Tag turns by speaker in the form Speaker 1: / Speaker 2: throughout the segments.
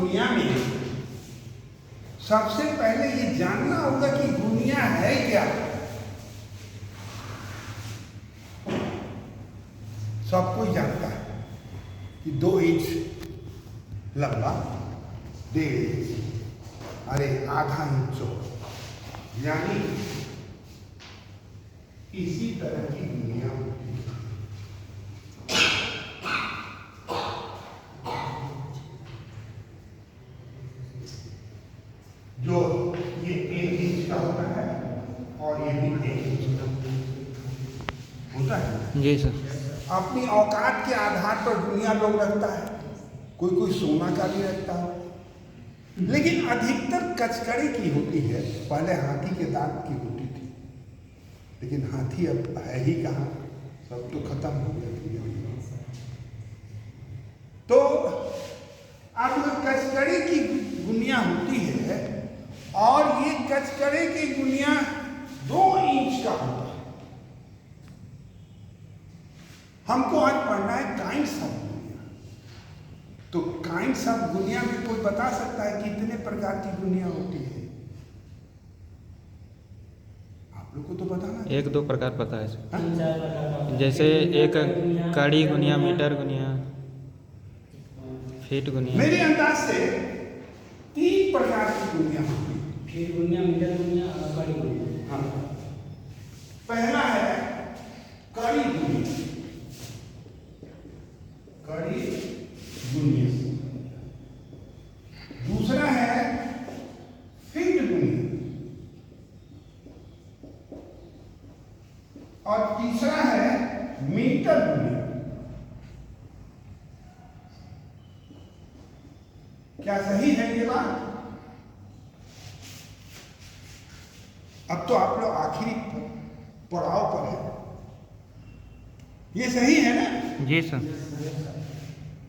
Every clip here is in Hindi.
Speaker 1: दुनिया में सबसे पहले ये जानना होगा कि दुनिया है क्या। सब कोई जानता है कि 2 इंच लंबा, 1.5 इंच, अरे आधा इंच चौड़ा, यानी इसी तरह की दुनिया होती है। जो ये 1 इंच का होता है और ये भी 1 इंच का होता है।
Speaker 2: जी सर।
Speaker 1: अपनी औकात के आधार पर दुनिया लोग रखता है, कोई कोई सोना का भी रखता है, लेकिन अधिकतर कचकड़ी की होती है। पहले हाथी के दांत की होती थी, लेकिन हाथी अब है ही कहाँ, सब तो खत्म हो गया दुनिया में। तो अब कचकड़ी की दुनिया होती है और ये कचकड़ी की दुनिया 2 इंच का होता है। हमको आज पढ़ना है काइंड्स ऑफ दुनिया। तो काइंड्स ऑफ दुनिया में कोई बता सकता है कितने प्रकार की दुनिया होती है? आप लोग को तो बताना है।
Speaker 2: 1-2 प्रकार पता है सर। जैसे एक कड़ी गुनिया, मीटर गुनिया, फीट गुनिया।
Speaker 1: मेरे अंदाज से 3 प्रकार की दुनिया होती है।
Speaker 3: फीट गुनिया, मीटर गुनिया और कड़ी गुनिया।
Speaker 1: हाँ, पहला है कड़ी दुनिया। कड़ी दुनिया। दूसरा है फीट दुनिया और तीसरा है मीटर दुनिया। क्या सही है ये बात? अब तो आप लोग आखिरी पड़ाव पर है। ये सही है ना?
Speaker 2: जी सर।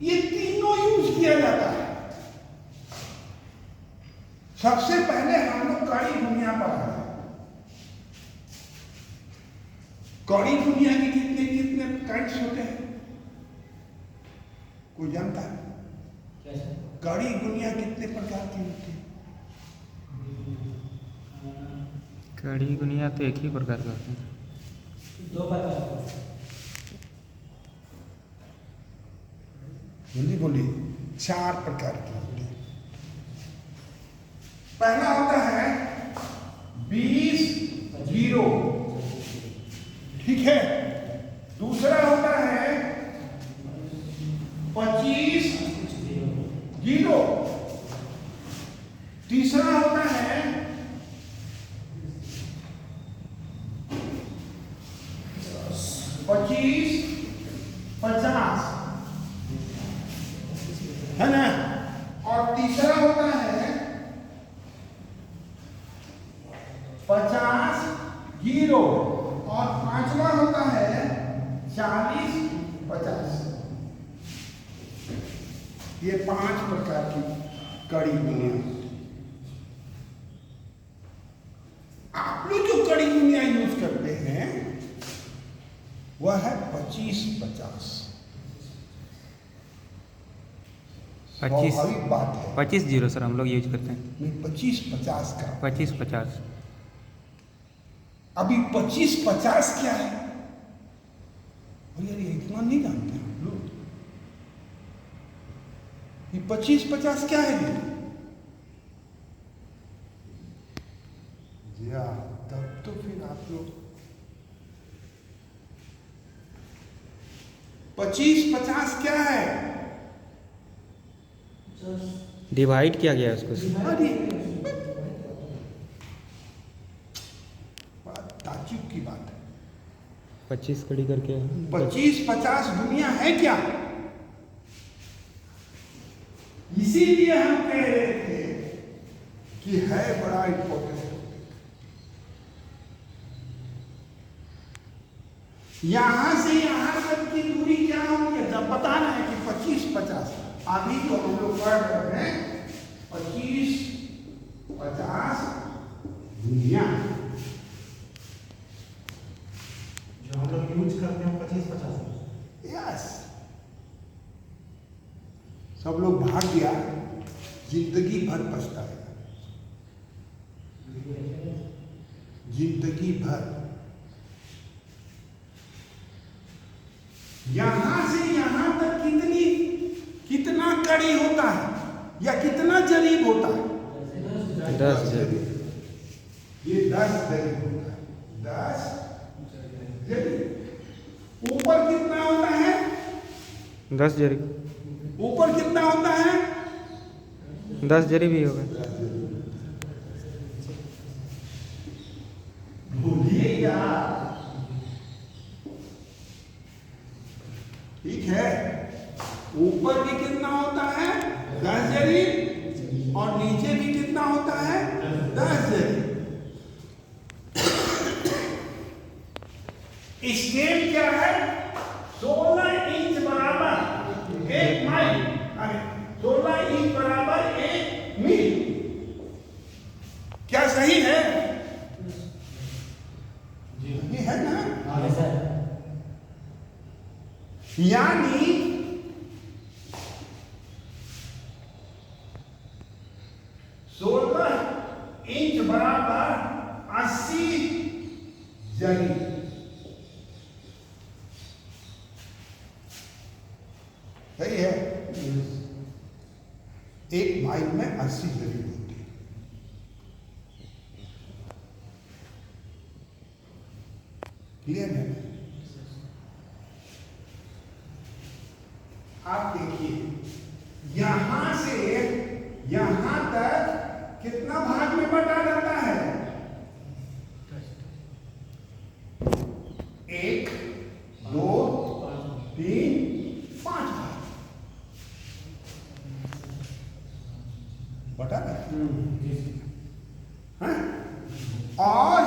Speaker 1: ये तीनों यूज किया जाता है। सबसे पहले हम लोग कड़ी दुनिया पर आए। कड़ी दुनिया के कितने कितने काइंड्स होते हैं? कोई जानता है? कड़ी दुनिया कितने प्रकार की होती है?
Speaker 2: कड़ी गुनिया तो एक ही प्रकार का होता है।
Speaker 3: 2 प्रकार।
Speaker 1: जल्दी बोलिए। 4 प्रकार की होती है। पहला होता है 20 जीरो, ठीक है। दूसरा होता है 25 जीरो। तीसरा होता है 25 50, है ना। और तीसरा होता है 50 जीरो और पांचवा होता है 40 50। ये 5 प्रकार की कड़ी दुनिया। आप लोग जो कड़ी दुनिया यूज करते हैं वह है 25 50।
Speaker 2: 25
Speaker 1: स्वाभाविक बात है।
Speaker 2: 25 जीरो सर हम लोग यूज करते हैं।
Speaker 1: नहीं, 25 50 का।
Speaker 2: 25 50।
Speaker 1: अभी 25 50 क्या है? अरे यार, ये इतना नहीं जानते हम लोग। ये 25 50 क्या है? जी हाँ, तब तो फिर आप लोग 25 50 क्या है?
Speaker 2: डिवाइड किया गया है उसको।
Speaker 1: अरे ताज्जुब की बात है।
Speaker 2: 25 कड़ी करके
Speaker 1: 25 50 दुनिया है क्या? इसीलिए हम कह रहे थे कि है बड़ा इंपॉर्टेंट। यहां से यहां तक की दूरी क्या होगी? जब बताना है कि 25 50। अभी तो हम लोग पढ़ रहे हैं 25 50 दुनिया
Speaker 3: जो हम लोग यूज करते हैं 25 50।
Speaker 1: यस। सब लोग भाग गया, जिंदगी भर पछताएगा, जिंदगी भर। यहां से यहां तक कितना कड़ी होता है या कितना जरीब होता है?
Speaker 2: 10 जरीब।
Speaker 1: ये 10 जरीब होता है, 10 जरीब। ऊपर कितना होता है?
Speaker 2: 10 जरीब।
Speaker 1: ऊपर कितना होता है?
Speaker 2: 10 जरीब ही होगा।
Speaker 1: भूलिए यार, ठीक है। ऊपर भी कितना होता है? 10 जरीब, और नीचे भी कितना होता है? 10 जरीब। स्केल क्या है? 16 इंच बराबर 1 माइल, 16 इंच बराबर 1 मील। क्या सही है? ये है ना? यानी 16 इंच बराबर 80 जरीब। सही है? 1 माइल में 80 जरीब होती है। क्लियर है? आप देखिए, यहां से यहां तक कितना भाग में बटा जाता है? 1, 2, 3, 5 भाग बटा है। और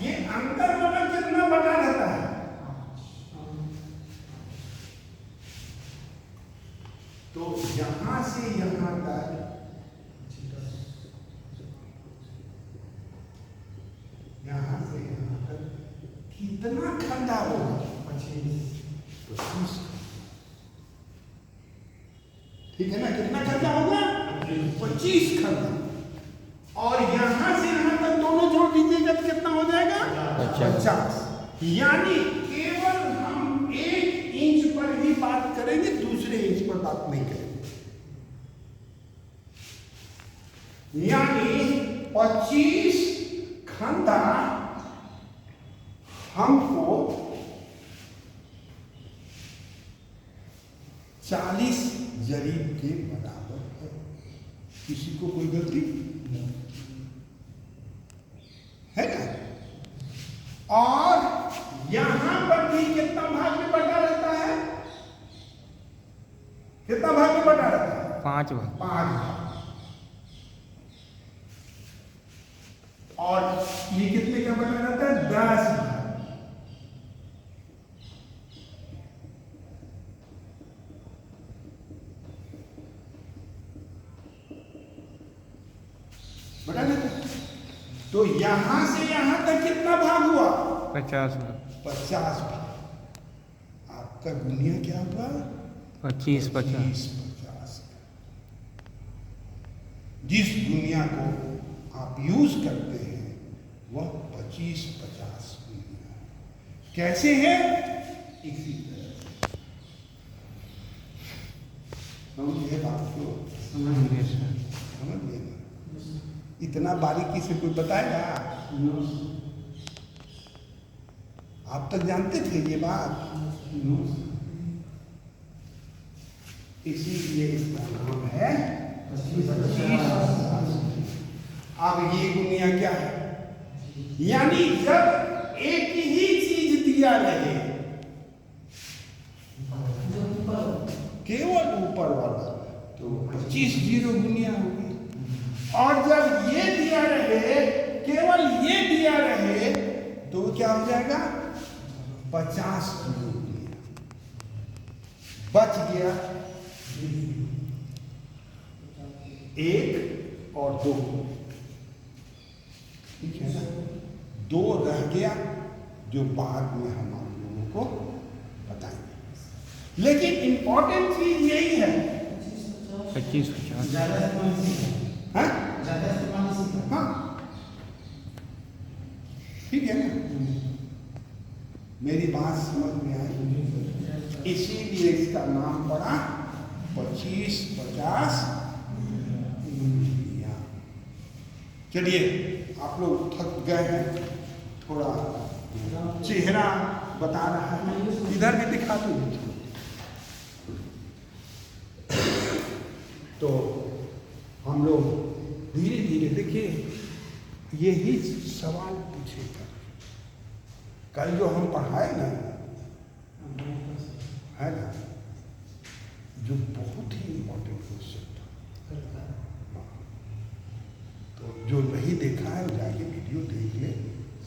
Speaker 1: ये अंतर मतलब कितना बटा रहता है? तो यहां से यहां तक कितना खंडा होगा? 25। ठीक है ना? कितना खंडा होगा? 25 खंडा। और यहां से यहां तक दोनों जोड़ दीजिएगा तो कितना हो जाएगा? 50। यानी केवल हम 1 इंच पर ही बात करेंगे, दूसरे इंच पर बात नहीं करेंगे। यानी 25 खंडा हमको 40 जरीब के बराबर है। किसी को कोई गलती है ना? और यहां पर भी कितना भाग में बटा रहता है? कितना भाग में बटा रहता है?
Speaker 2: 5 भाग।
Speaker 1: 5 भाग। और ये कितने का बटा रहता है? 10 भाग। बटा रहता है। तो यहां से यहां तक कितना भाग हुआ?
Speaker 2: 50 भाग।
Speaker 1: 50 भाग। आपका दुनिया क्या हुआ?
Speaker 2: 25 50।
Speaker 1: जिस दुनिया को आप यूज करते हैं वह 25-50 दुनिया है। कैसे है? इसी तरह समझिए बात को। समझ लिया ना? इतना बारीकी से कोई बताएगा? आप तक जानते थे ये बात? इसीलिए इसका नाम है 25। अब ये दुनिया क्या है? यानी जब एक ही चीज दिया रहे, केवल ऊपर वाला, तो 25 जीरो दुनिया होगी। और जब ये दिया रहे, केवल ये दिया रहे, तो क्या हो जाएगा? 50 जीरो दुनिया बच गया। 1 और 2, ठीक है ना? 2 रह गया जो बाद में हम आप लोगों को बताएंगे। लेकिन इंपॉर्टेंट चीज यही है
Speaker 2: 25-50।
Speaker 3: ज़्यादा इस्तेमाल इसी का
Speaker 1: हाँ
Speaker 3: ज़्यादा इस्तेमाल इसी का
Speaker 1: हाँ ठीक है ना, मेरी बात समझ में आई, इसीलिए इसका नाम पड़ा 25-50 मूलियाँ। चलिए आप लोग थक गए हैं, थोड़ा चेहरा बता रहा है, इधर भी दिखा दो। तो हम लोग धीरे धीरे, देखिए यही सवाल पूछेगा कल जो हम पढ़ाए ना, है ना, जो बहुत ही इम्पोर्टेंट क्वेश्चन था। तो जो नहीं देखा है वो जाके वीडियो देख ले,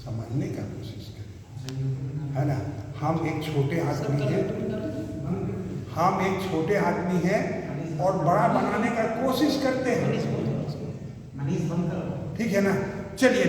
Speaker 1: समझने का कोशिश करें, है ना। हम एक छोटे आदमी हैं, हम एक छोटे आदमी हैं और बड़ा बनाने का कोशिश करते हैं,
Speaker 3: मनीष बंद करो।
Speaker 1: ठीक है ना। चलिए।